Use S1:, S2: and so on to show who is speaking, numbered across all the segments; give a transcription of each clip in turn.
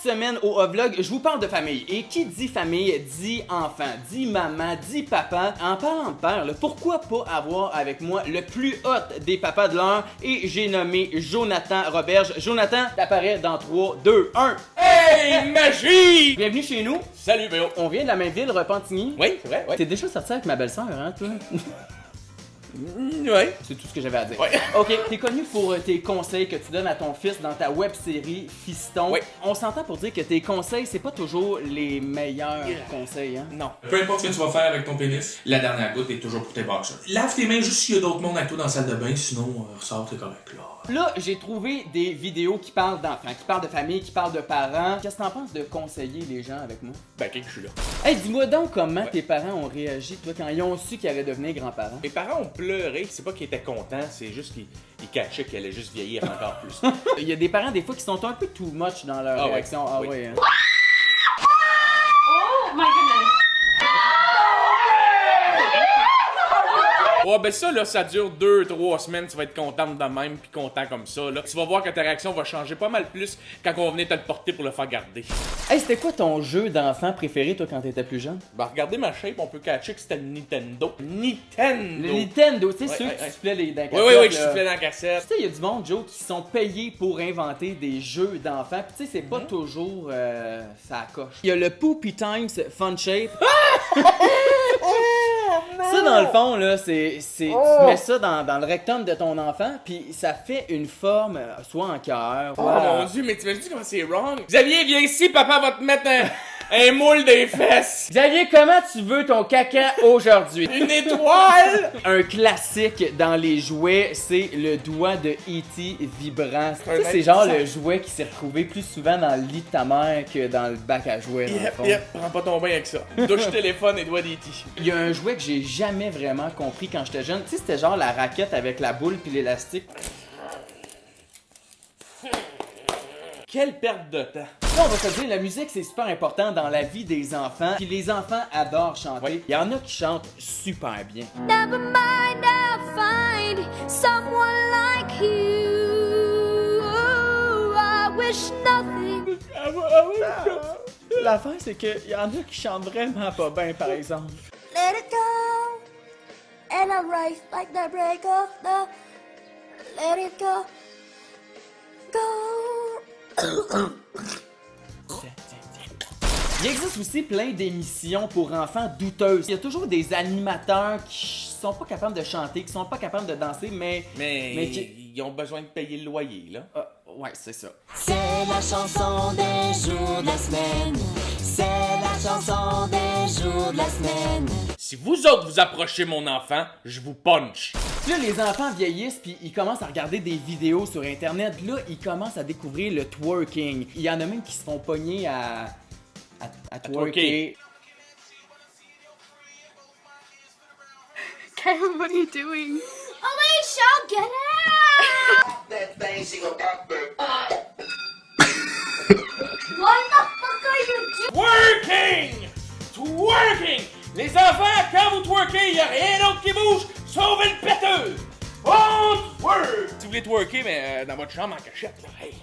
S1: semaine au vlog, je vous parle de famille. Et qui dit famille, dit enfant, dit maman, dit papa. En parlant de père, là, pourquoi pas avoir avec moi le plus hot des papas de l'heure? Et j'ai nommé Jonathan Roberge. Jonathan, t'apparais dans 3, 2, 1.
S2: Hey, magie!
S1: Bienvenue chez nous.
S2: Salut, Béo.
S1: On vient de la même ville, Repentigny.
S2: Oui, c'est vrai, ouais.
S1: T'es déjà sorti avec ma belle-sœur, hein, toi?
S2: Ouais.
S1: C'est tout ce que j'avais à dire.
S2: Ouais.
S1: Ok, t'es connu pour tes conseils que tu donnes à ton fils dans ta web-série Fiston.
S2: Oui.
S1: On s'entend pour dire que tes conseils, c'est pas toujours les meilleurs conseils, hein?
S2: Non.
S3: Peu importe ce que tu vas faire avec ton pénis, la dernière goutte est toujours pour tes boxers. Lave tes mains juste s'il y a d'autres monde avec toi dans la salle de bain, sinon ressort, t'es correct là.
S1: Là, j'ai trouvé des vidéos qui parlent d'enfants, qui parlent de famille, qui parlent de parents. Qu'est-ce que t'en penses de conseiller les gens avec moi?
S2: Ben, que je suis là.
S1: Hey, dis-moi donc comment tes parents ont réagi, toi, quand ils ont su qu'ils allaient devenir grands-parents.
S2: Mes parents ont pleuré, c'est pas qu'ils étaient contents, c'est juste qu'ils cachaient qu'elle allait juste vieillir encore plus.
S1: Il y a des parents, des fois, qui sont un peu too much dans leur
S2: ouais.
S1: réaction. Ah
S2: Oui.
S1: ouais, hein?
S4: Oh my goodness.
S2: Ouais, ben ça, là, ça dure 2-3 semaines, tu vas être contente de même, puis content comme ça, là. Tu vas voir que ta réaction va changer pas mal plus quand on va venir te le porter pour le faire garder.
S1: Hey, c'était quoi ton jeu d'enfant préféré, toi, quand t'étais plus jeune?
S2: Ben, regardez ma shape, on peut catcher que c'était le Nintendo. Nintendo!
S1: Le Nintendo, tu sais,
S2: Ouais,
S1: ceux
S2: ouais,
S1: qui
S2: ouais.
S1: soufflaient les dents.
S2: Oui, je soufflais dans la cassette.
S1: Tu sais, il y a du monde, Joe, qui sont payés pour inventer des jeux d'enfants. Puis tu sais, c'est pas toujours ça coche. Il y a le Poopy Times Fun Shape. Ça, dans le fond, là, tu mets ça dans le rectum de ton enfant, puis ça fait une forme, soit en cœur,
S2: Oh
S1: soit...
S2: mon dieu, mais t'imagines comment c'est wrong? Xavier, viens ici, papa va te mettre un moule des fesses!
S1: Xavier, comment tu veux ton caca aujourd'hui?
S2: Une étoile!
S1: Un classique dans les jouets, c'est le doigt de E.T. vibrant. Tu sais, c'est genre le jouet qui s'est retrouvé plus souvent dans le lit de ta mère que dans le bac à jouets, dans le fond.
S2: Prends pas ton bain avec ça. Douche, téléphone et doigt d'E.T.
S1: Il y a un jouet que j'ai jamais vraiment compris quand j'étais jeune. Tu sais, c'était genre la raquette avec la boule puis l'élastique.
S2: Quelle perte de temps!
S1: Là, on va se dire, la musique, c'est super important dans la vie des enfants. Puis les enfants adorent chanter.
S2: Oui.
S1: Il y en a qui chantent super bien.
S4: Never mind, I'll find someone like you. I wish nothing.
S1: L'affaire, c'est qu'il y en a qui chantent vraiment pas bien, par exemple.
S4: Let it go. And I rise like the break of the. Let it go. Go.
S1: Il existe aussi plein d'émissions pour enfants douteuses. Il y a toujours des animateurs qui sont pas capables de chanter, qui sont pas capables de danser, mais qui...
S2: ils ont besoin de payer le loyer, là.
S1: Ouais, c'est ça.
S5: C'est la chanson des jours de la semaine. C'est la chanson des jours de la semaine.
S2: Si vous autres vous approchez mon enfant, je vous punch.
S1: Puis là, les enfants vieillissent, puis ils commencent à regarder des vidéos sur Internet. Là, ils commencent à découvrir le twerking. Il y en a même qui se font pogner à twerker.
S4: Karen, what are you doing? Alicia, get out!
S6: That thing, she gon' pop that.
S4: What the fuck are you doing?
S2: Twerking! Twerking! Les enfants, quand vous twerkez, y a rien d'autre qui bouge, sauf une péteuse! On twerk! Si vous voulez twerker, mais dans votre chambre en cachette, là, hey!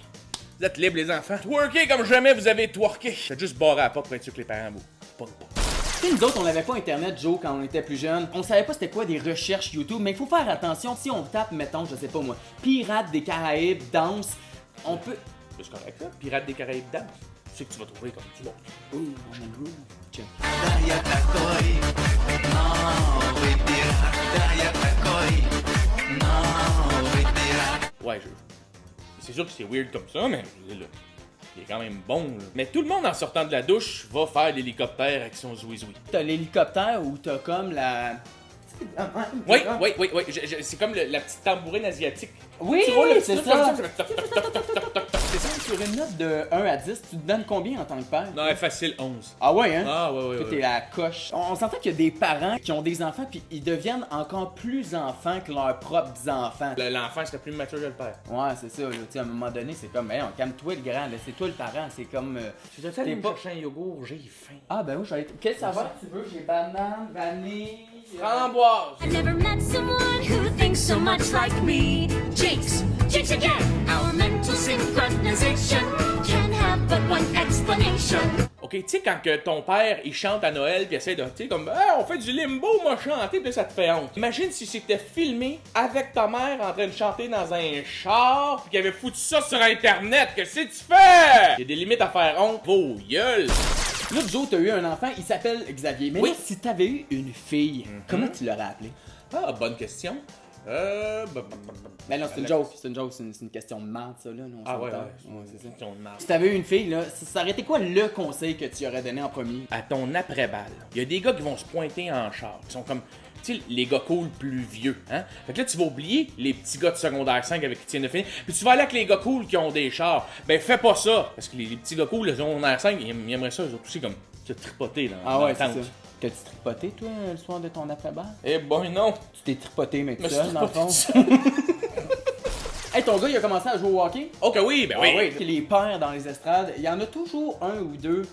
S2: Vous êtes libres, les enfants. Twerker comme jamais vous avez twerké. Faites juste barrer à la porte pour être sûr que les parents vous pognent pas.
S1: Tu sais, nous autres, on n'avait pas Internet, Joe, quand on était plus jeunes. On savait pas c'était quoi des recherches YouTube, mais il faut faire attention. Si on tape, mettons, je sais pas moi, Pirates des Caraïbes, danse, on peut...
S2: C'est correct, là. Pirates des Caraïbes danse. Tu sais que tu vas trouver comme tout le monde.
S1: Ouh, on a groove. Tiens.
S2: Ouais, c'est sûr que c'est weird comme ça, mais je veux dire, là, il est quand même bon, là. Mais tout le monde, en sortant de la douche, va faire l'hélicoptère avec son zouizoui.
S1: T'as l'hélicoptère où t'as comme la...
S2: Oui, c'est comme la petite tambourine asiatique.
S1: Oui,
S2: Tu roules le
S1: c'est
S2: petit
S1: ça.
S2: truc comme ça.
S1: C'est ça, sur une note de 1 à 10, tu te donnes combien en tant que père?
S2: Non, facile 11.
S1: Ah ouais, hein?
S2: Ah ouais.
S1: Toi, t'es la coche. On s'entend qu'il y a des parents qui ont des enfants puis ils deviennent encore plus enfants que leurs propres enfants.
S2: L'enfant serait plus mature que le père.
S1: Ouais, c'est ça, là. Tu sais, à un moment donné, c'est comme, hey, calme-toi le grand, là. C'est toi le parent, c'est comme...
S2: Tu dois aller me chercher un yogourt, j'ai faim.
S1: Ah ben oui, j'allais... Quel saveur tu veux? J'ai banane, vanille...
S2: Framboise.
S4: I never met someone who thinks so much like me. Jinx, jinx again. Our mental synchronization can have but one
S2: Ok, tu sais, quand que ton père, il chante à Noël, pis essaie de, tu sais, comme, on fait du limbo, moi, chanter, pis là, ça te fait honte. Imagine si c'était filmé avec ta mère en train de chanter dans un char, pis qu'il avait foutu ça sur Internet. Qu'est-ce que tu fais? Il y a des limites à faire honte. Vos gueules.
S1: Là, Joe, t'as eu un enfant, il s'appelle Xavier. Mais
S2: Oui.
S1: là, si t'avais eu une fille, comment tu l'aurais appelé?
S2: Ah, bonne question.
S1: Ben non, c'est une joke, c'est une question de maths, ça, là. Non,
S2: Ah ouais,
S1: c'est ça.
S2: Question de marde.
S1: Si t'avais eu une fille, là, ça aurait été quoi le conseil que tu aurais donné en premier?
S2: À ton après-balle, il y a des gars qui vont se pointer en char, qui sont comme, tu sais, les gars cool plus vieux, hein? Fait que là, tu vas oublier les petits gars de secondaire 5 avec qui tu viens de finir, puis tu vas aller avec les gars cool qui ont des chars. Ben, fais pas ça! Parce que les petits gars cool de secondaire 5, ils aimeraient ça, eux autres aussi, comme, se tripoter dans
S1: Ouais,
S2: la
S1: c'est
S2: tente.
S1: ça. T'as-tu tripoté, toi, le soir de ton après-balle?
S2: Eh ben non!
S1: Tu t'es tripoté, mais tout
S2: Me suis
S1: seul, dans le fond.
S2: tripoté
S1: Hey, ton gars, il a commencé à jouer au hockey?
S2: Ok, oui, ben oui!
S1: Ah oui. Les pères dans les estrades, il y en a toujours un ou deux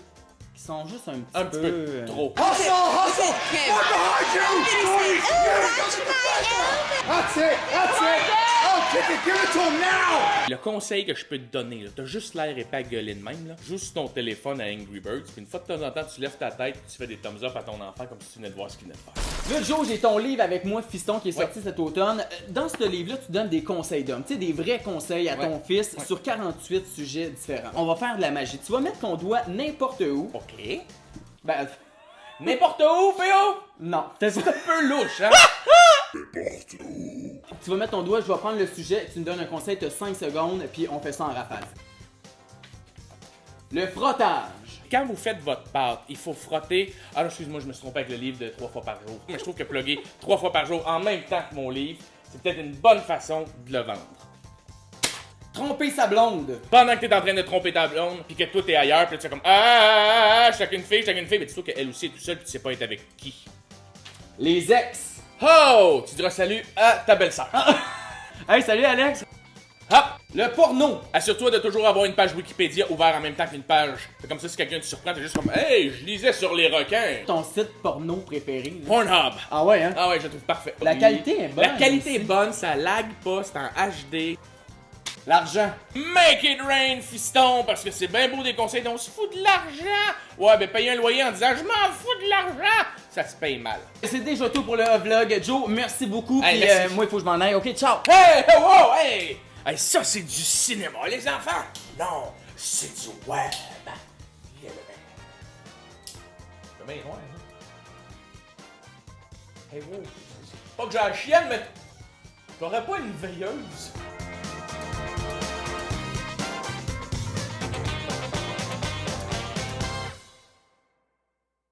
S1: qui sont juste un petit peu...
S2: trop. Le conseil que je peux te donner, là, t'as juste l'air épais à gueuler de même, là. Juste ton téléphone à Angry Birds, puis une fois de temps en temps, tu lèves ta tête et tu fais des thumbs up à ton enfant comme si tu venais de voir ce qu'il venait de faire.
S1: Là, Joe, j'ai ton livre avec moi, Fiston, qui est sorti cet automne. Dans ce livre-là, tu donnes des conseils d'hommes, tu sais, des vrais conseils à ton fils sur 48 sujets différents. On va faire de la magie. Tu vas mettre ton doigt n'importe où.
S2: Ok.
S1: Ben,
S2: N'importe où, P.O.!
S1: non.
S2: C'est un peu louche, hein?
S1: Tu vas mettre ton doigt, je vais prendre le sujet, tu me donnes un conseil, tu as 5 secondes, puis on fait ça en rafale. Le frottage.
S2: Quand vous faites votre pâte, il faut frotter. Ah non, excuse-moi, je me suis trompé avec le livre de 3 fois par jour. Mais je trouve que plugger 3 fois par jour en même temps que mon livre, c'est peut-être une bonne façon de le vendre.
S1: Tromper sa blonde.
S2: Pendant que t'es en train de tromper ta blonde, puis que toi t'es ailleurs, puis tu fais comme je suis avec une fille, mais tu trouves qu'elle aussi est tout seule, puis tu sais pas être avec qui.
S1: Les ex.
S2: Oh! Tu diras salut à ta belle-sœur.
S1: Hey, salut Alex.
S2: Hop!
S1: Le porno.
S2: Assure-toi de toujours avoir une page Wikipédia ouverte en même temps qu'une page. C'est comme ça, si quelqu'un te surprend, t'es juste comme hey, je lisais sur les requins.
S1: Ton site porno préféré. Là.
S2: Pornhub.
S1: Ah ouais, hein?
S2: Ah ouais, je le trouve parfait.
S1: La qualité est bonne.
S2: La qualité
S1: aussi.
S2: est bonne, ça lag pas, c'est en HD.
S1: L'argent.
S2: Make it rain, fiston, parce que c'est bien beau des conseils, donc on se fout de l'argent. Ouais, ben payer un loyer en disant je m'en fous de l'argent, ça se paye mal.
S1: C'est déjà tout pour le vlog. Joe, merci beaucoup.
S2: Hey,
S1: Puis
S2: merci.
S1: moi, il faut que je m'en aille. Ok, ciao.
S2: Hey, wow, hey! Hey, ça c'est du cinéma, les enfants. Non, c'est du web. Yeah. C'est bien loin, hein? Hey, wow. Pas que j'ai la chienne, mais t'aurais pas une veilleuse?